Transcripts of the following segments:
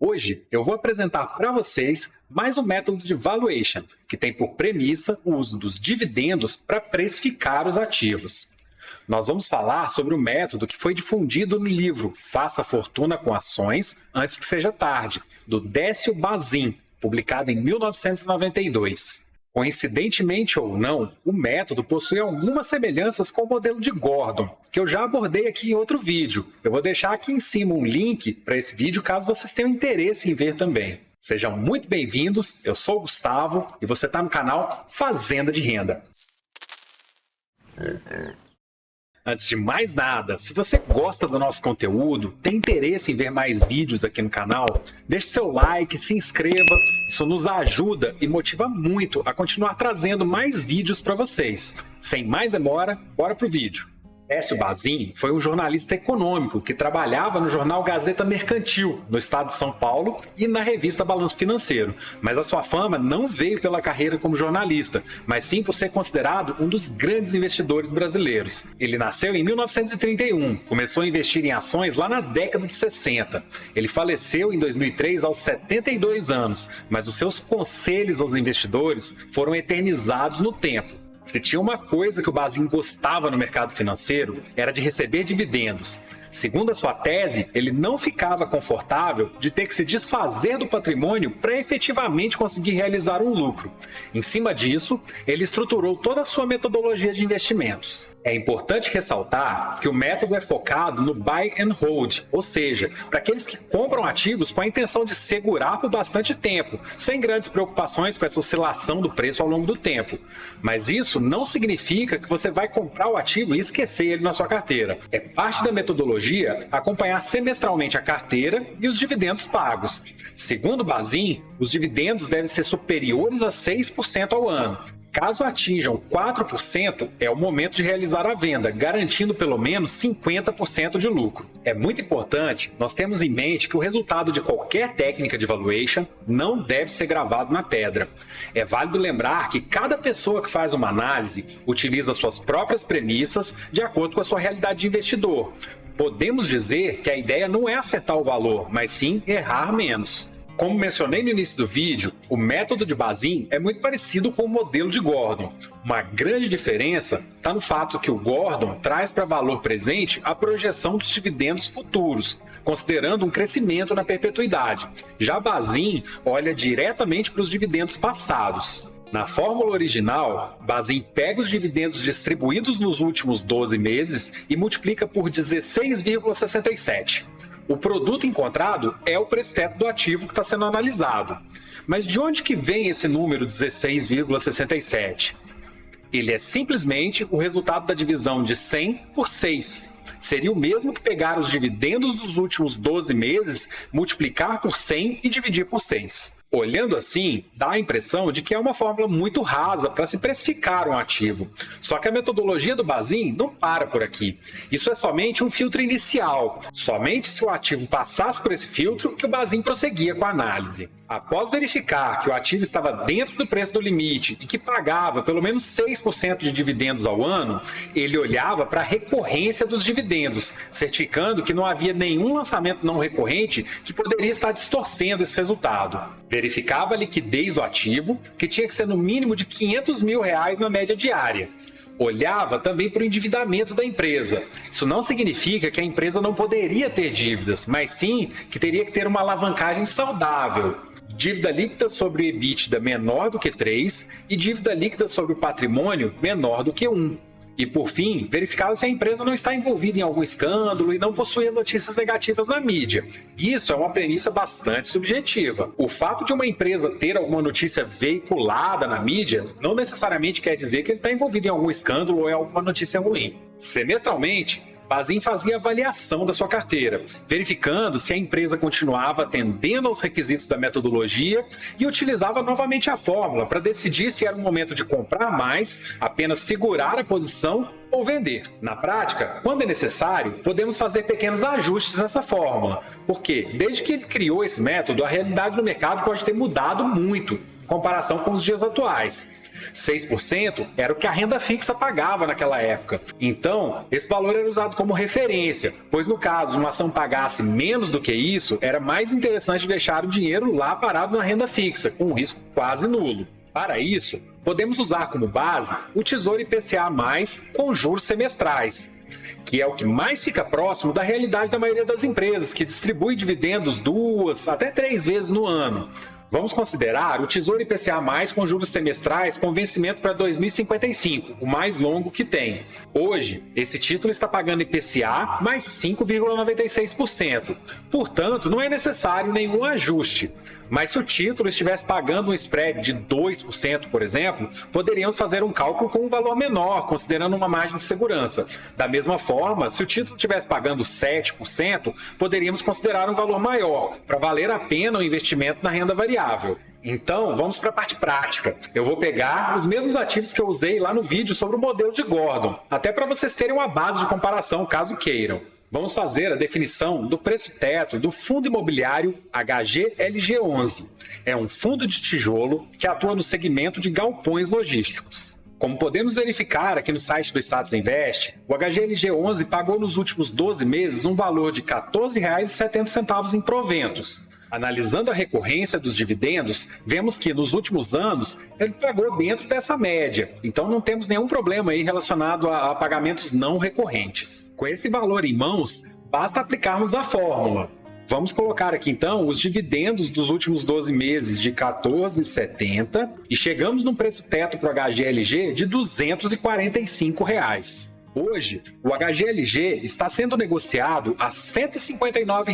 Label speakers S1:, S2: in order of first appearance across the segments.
S1: Hoje eu vou apresentar para vocês mais um método de valuation, que tem por premissa o uso dos dividendos para precificar os ativos. Nós vamos falar sobre o método que foi difundido no livro Faça Fortuna com Ações Antes que Seja Tarde, do Décio Bazin, publicado em 1992. Coincidentemente ou não, o método possui algumas semelhanças com o modelo de Gordon, que eu já abordei aqui em outro vídeo. Eu vou deixar aqui em cima um link para esse vídeo caso vocês tenham interesse em ver também. Sejam muito bem-vindos, eu sou o Gustavo e você está no canal Fazenda de Renda. Antes de mais nada, se você gosta do nosso conteúdo, tem interesse em ver mais vídeos aqui no canal, deixe seu like, se inscreva, isso nos ajuda e motiva muito a continuar trazendo mais vídeos para vocês. Sem mais demora, bora pro vídeo. Décio Bazin foi um jornalista econômico que trabalhava no jornal Gazeta Mercantil, no estado de São Paulo, e na revista Balanço Financeiro. Mas a sua fama não veio pela carreira como jornalista, mas sim por ser considerado um dos grandes investidores brasileiros. Ele nasceu em 1931, começou a investir em ações lá na década de 60. Ele faleceu em 2003 aos 72 anos, mas os seus conselhos aos investidores foram eternizados no tempo. Se tinha uma coisa que o Bazin gostava no mercado financeiro, era de receber dividendos. Segundo a sua tese, ele não ficava confortável de ter que se desfazer do patrimônio para efetivamente conseguir realizar um lucro. Em cima disso, ele estruturou toda a sua metodologia de investimentos. É importante ressaltar que o método é focado no buy and hold, ou seja, para aqueles que compram ativos com a intenção de segurar por bastante tempo, sem grandes preocupações com essa oscilação do preço ao longo do tempo. Mas isso não significa que você vai comprar o ativo e esquecer ele na sua carteira. É parte da metodologia acompanhar semestralmente a carteira e os dividendos pagos. Segundo Bazin, os dividendos devem ser superiores a 6% ao ano. Caso atinjam 4%, é o momento de realizar a venda, garantindo pelo menos 50% de lucro. É muito importante nós termos em mente que o resultado de qualquer técnica de valuation não deve ser gravado na pedra. É válido lembrar que cada pessoa que faz uma análise utiliza suas próprias premissas de acordo com a sua realidade de investidor. Podemos dizer que a ideia não é acertar o valor, mas sim errar menos. Como mencionei no início do vídeo, o método de Bazin é muito parecido com o modelo de Gordon. Uma grande diferença está no fato que o Gordon traz para valor presente a projeção dos dividendos futuros, considerando um crescimento na perpetuidade. Já Bazin olha diretamente para os dividendos passados. Na fórmula original, Bazin pega os dividendos distribuídos nos últimos 12 meses e multiplica por 16,67. O produto encontrado é o preço-teto do ativo que está sendo analisado. Mas de onde que vem esse número 16,67? Ele é simplesmente o resultado da divisão de 100 por 6. Seria o mesmo que pegar os dividendos dos últimos 12 meses, multiplicar por 100 e dividir por 6. Olhando assim, dá a impressão de que é uma fórmula muito rasa para se precificar um ativo. Só que a metodologia do Bazin não para por aqui. Isso é somente um filtro inicial. Somente se o ativo passasse por esse filtro que o Bazin prosseguia com a análise. Após verificar que o ativo estava dentro do preço do limite e que pagava pelo menos 6% de dividendos ao ano, ele olhava para a recorrência dos dividendos, certificando que não havia nenhum lançamento não recorrente que poderia estar distorcendo esse resultado. Verificava a liquidez do ativo, que tinha que ser no mínimo de R$500 mil na média diária. Olhava também para o endividamento da empresa. Isso não significa que a empresa não poderia ter dívidas, mas sim que teria que ter uma alavancagem saudável. Dívida líquida sobre o EBITDA menor do que 3 e dívida líquida sobre o patrimônio menor do que 1. E, por fim, verificava se a empresa não está envolvida em algum escândalo e não possuía notícias negativas na mídia. Isso é uma premissa bastante subjetiva. O fato de uma empresa ter alguma notícia veiculada na mídia não necessariamente quer dizer que ele está envolvido em algum escândalo ou em alguma notícia ruim. Semestralmente, Bazin fazia avaliação da sua carteira, verificando se a empresa continuava atendendo aos requisitos da metodologia e utilizava novamente a fórmula para decidir se era o momento de comprar mais, apenas segurar a posição ou vender. Na prática, quando é necessário, podemos fazer pequenos ajustes nessa fórmula, porque desde que ele criou esse método, a realidade do mercado pode ter mudado muito em comparação com os dias atuais. 6% era o que a renda fixa pagava naquela época. Então, esse valor era usado como referência, pois no caso uma ação pagasse menos do que isso, era mais interessante deixar o dinheiro lá parado na renda fixa, com um risco quase nulo. Para isso, podemos usar como base o Tesouro IPCA+, com juros semestrais, que é o que mais fica próximo da realidade da maioria das empresas, que distribui dividendos 2 até 3 vezes no ano. Vamos considerar o Tesouro IPCA+, com juros semestrais com vencimento para 2055, o mais longo que tem. Hoje, esse título está pagando IPCA mais 5,96%. Portanto, não é necessário nenhum ajuste. Mas se o título estivesse pagando um spread de 2%, por exemplo, poderíamos fazer um cálculo com um valor menor, considerando uma margem de segurança. Da mesma forma, se o título estivesse pagando 7%, poderíamos considerar um valor maior, para valer a pena o investimento na renda variável. Então, vamos para a parte prática. Eu vou pegar os mesmos ativos que eu usei lá no vídeo sobre o modelo de Gordon, até para vocês terem uma base de comparação, caso queiram. Vamos fazer a definição do preço-teto do fundo imobiliário HGLG11. É um fundo de tijolo que atua no segmento de galpões logísticos. Como podemos verificar aqui no site do Status Invest, o HGLG11 pagou nos últimos 12 meses um valor de R$ 14,70 em proventos. Analisando a recorrência dos dividendos, vemos que nos últimos anos ele pagou dentro dessa média, então não temos nenhum problema aí relacionado a pagamentos não recorrentes. Com esse valor em mãos, basta aplicarmos a fórmula. Vamos colocar aqui então os dividendos dos últimos 12 meses de R$ 14,70 e chegamos no preço teto para o HGLG de R$ 245. Hoje, o HGLG está sendo negociado a R$ 159.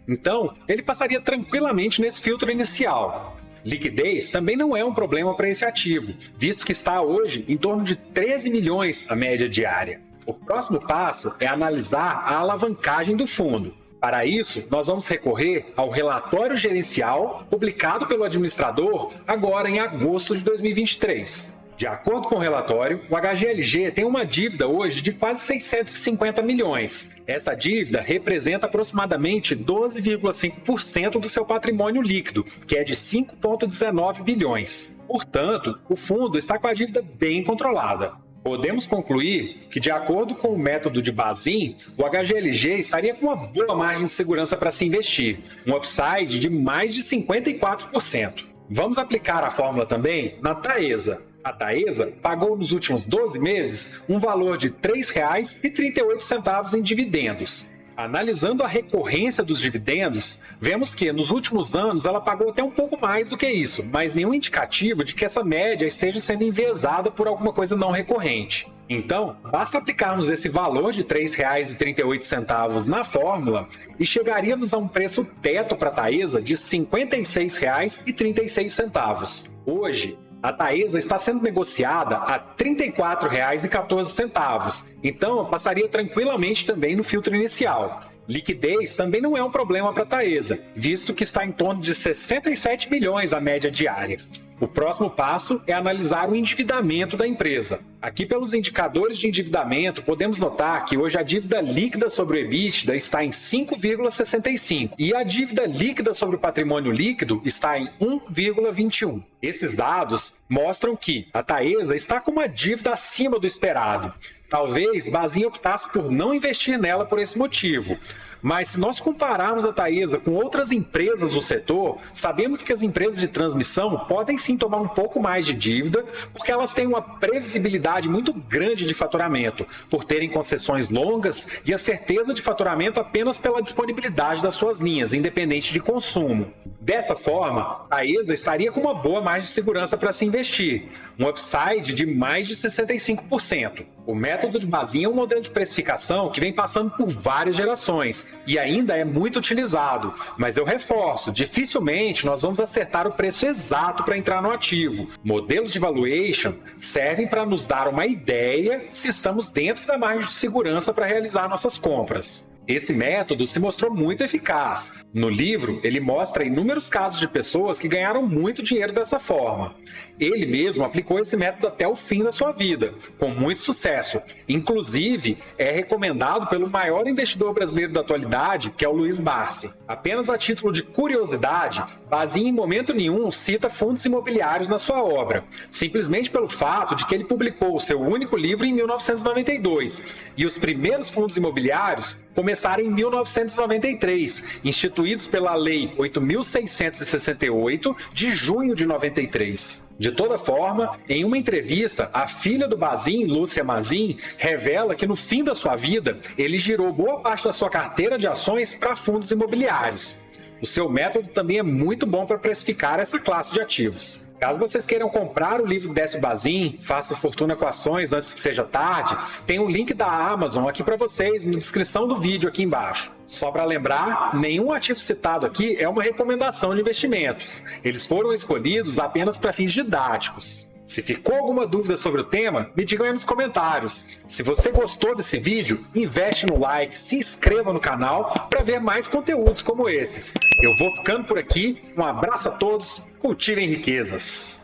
S1: Então, ele passaria tranquilamente nesse filtro inicial. Liquidez também não é um problema para esse ativo, visto que está hoje em torno de 13 milhões a média diária. O próximo passo é analisar a alavancagem do fundo. Para isso, nós vamos recorrer ao relatório gerencial publicado pelo administrador agora em agosto de 2023. De acordo com o relatório, o HGLG tem uma dívida hoje de quase 650 milhões. Essa dívida representa aproximadamente 12,5% do seu patrimônio líquido, que é de 5,19 bilhões. Portanto, o fundo está com a dívida bem controlada. Podemos concluir que, de acordo com o método de Bazin, o HGLG estaria com uma boa margem de segurança para se investir, um upside de mais de 54%. Vamos aplicar a fórmula também na Taesa. A Taesa pagou nos últimos 12 meses um valor de R$ 3,38 em dividendos. Analisando a recorrência dos dividendos, vemos que nos últimos anos ela pagou até um pouco mais do que isso, mas nenhum indicativo de que essa média esteja sendo enviesada por alguma coisa não recorrente. Então, basta aplicarmos esse valor de R$ 3,38 na fórmula e chegaríamos a um preço teto para a Taesa de R$ 56,36. Hoje, a Taesa está sendo negociada a R$ 34,14, então passaria tranquilamente também no filtro inicial. Liquidez também não é um problema para a Taesa, visto que está em torno de 67 milhões a média diária. O próximo passo é analisar o endividamento da empresa. Aqui, pelos indicadores de endividamento, podemos notar que hoje a dívida líquida sobre o EBITDA está em 5,65 e a dívida líquida sobre o patrimônio líquido está em 1,21. Esses dados mostram que a Taesa está com uma dívida acima do esperado. Talvez Bazin optasse por não investir nela por esse motivo. Mas se nós compararmos a Taesa com outras empresas do setor, sabemos que as empresas de transmissão podem sim tomar um pouco mais de dívida, porque elas têm uma previsibilidade muito grande de faturamento, por terem concessões longas e a certeza de faturamento apenas pela disponibilidade das suas linhas, independente de consumo. Dessa forma, a Taesa estaria com uma boa margem de segurança para se investir, um upside de mais de 65%. O método de Bazin é um modelo de precificação que vem passando por várias gerações e ainda é muito utilizado, mas eu reforço, dificilmente nós vamos acertar o preço exato para entrar no ativo. Modelos de valuation servem para nos dar uma ideia se estamos dentro da margem de segurança para realizar nossas compras. Esse método se mostrou muito eficaz. No livro, ele mostra inúmeros casos de pessoas que ganharam muito dinheiro dessa forma. Ele mesmo aplicou esse método até o fim da sua vida, com muito sucesso. Inclusive, é recomendado pelo maior investidor brasileiro da atualidade, que é o Luiz Barsi. Apenas a título de curiosidade, Bazin em momento nenhum cita fundos imobiliários na sua obra, simplesmente pelo fato de que ele publicou o seu único livro em 1992, e os primeiros fundos imobiliários começaram em 1993, instituídos pela Lei 8.668, de junho de 93. De toda forma, em uma entrevista, a filha do Bazin, Lúcia Mazin, revela que no fim da sua vida, ele girou boa parte da sua carteira de ações para fundos imobiliários. O seu método também é muito bom para precificar essa classe de ativos. Caso vocês queiram comprar o livro Décio Bazin, Faça Fortuna com Ações Antes que Seja Tarde, tem um link da Amazon aqui para vocês na descrição do vídeo aqui embaixo. Só para lembrar, nenhum ativo citado aqui é uma recomendação de investimentos. Eles foram escolhidos apenas para fins didáticos. Se ficou alguma dúvida sobre o tema, me digam aí nos comentários. Se você gostou desse vídeo, investe no like, se inscreva no canal para ver mais conteúdos como esses. Eu vou ficando por aqui, um abraço a todos, cultivem riquezas.